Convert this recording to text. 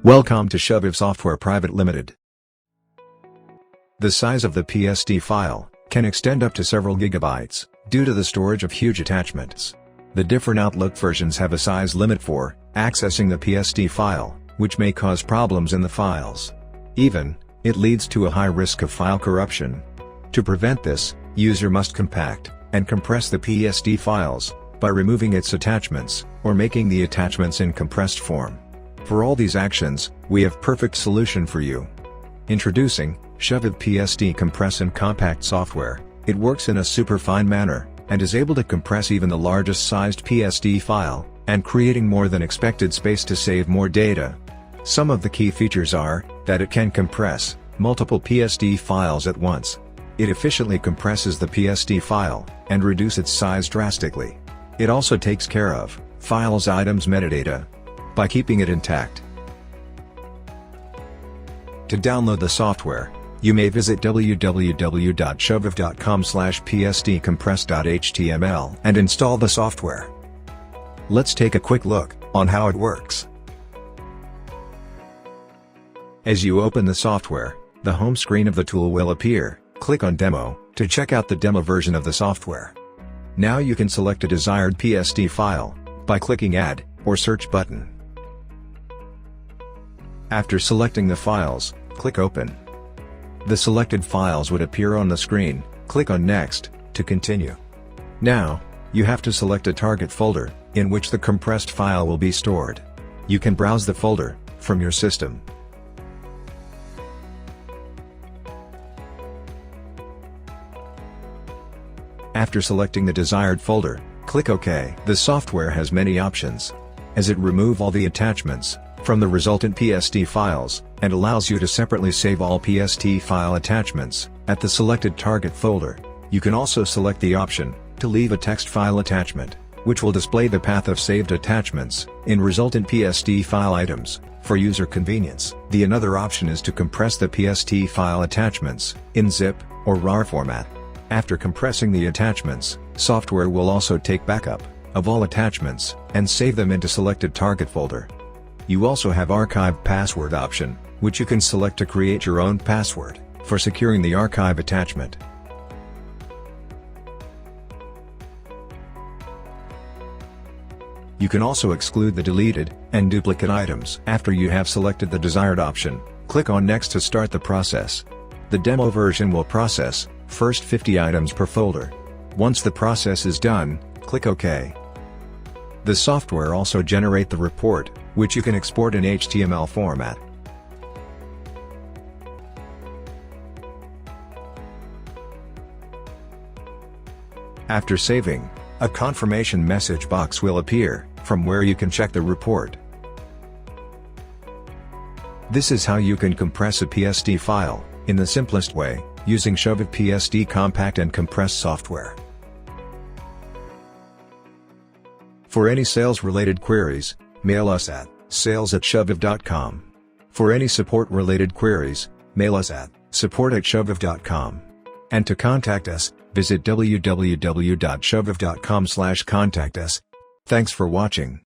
Welcome to Shoviv Software Private Limited. The size of the PST file can extend up to several gigabytes due to the storage of huge attachments. The different Outlook versions have a size limit for accessing the PST file, which may cause problems in the files. Even, it leads to a high risk of file corruption. To prevent this, user must compact and compress the PST files by removing its attachments or making the attachments in compressed form. For all these actions, we have perfect solution for you. Introducing Shoviv PST Compress and Compact software. It works in a super fine manner and is able to compress even the largest sized PST file, and creating more than expected space to save more data. Some of the key features are that it can compress multiple PST files at once. It efficiently compresses the PST file and reduce its size drastically. It also takes care of files items metadata by keeping it intact. To download the software, you may visit www.shoviv.com/pstcompress.html and install the software. Let's take a quick look on how it works. As you open the software, the home screen of the tool will appear. Click on Demo to check out the demo version of the software. Now you can select a desired PST file by clicking Add or Search button. After selecting the files, click Open. The selected files would appear on the screen. Click on Next to continue. Now, you have to select a target folder in which the compressed file will be stored. You can browse the folder from your system. After selecting the desired folder, click OK. The software has many options, as it removes all the attachments from the resultant PST files, and allows you to separately save all PST file attachments at the selected target folder. You can also select the option to leave a text file attachment, which will display the path of saved attachments in resultant PST file items for user convenience. The another option is to compress the PST file attachments in zip or RAR format. After compressing the attachments, software will also take backup of all attachments and save them into selected target folder. You also have archive password option, which you can select to create your own password for securing the archive attachment. You can also exclude the deleted and duplicate items. After you have selected the desired option, click on Next to start the process. The demo version will process first 50 items per folder. Once the process is done, click OK. The software also generate the report, which you can export in HTML format. After saving, a confirmation message box will appear, from where you can check the report. This is how you can compress a PST file in the simplest way, using Shoviv PST Compact and Compress software. For any sales-related queries, mail us at sales@shoviv.com. For any support-related queries, mail us at support@shoviv.com. And to contact us, visit www.shoviv.com/contact us. Thanks for watching.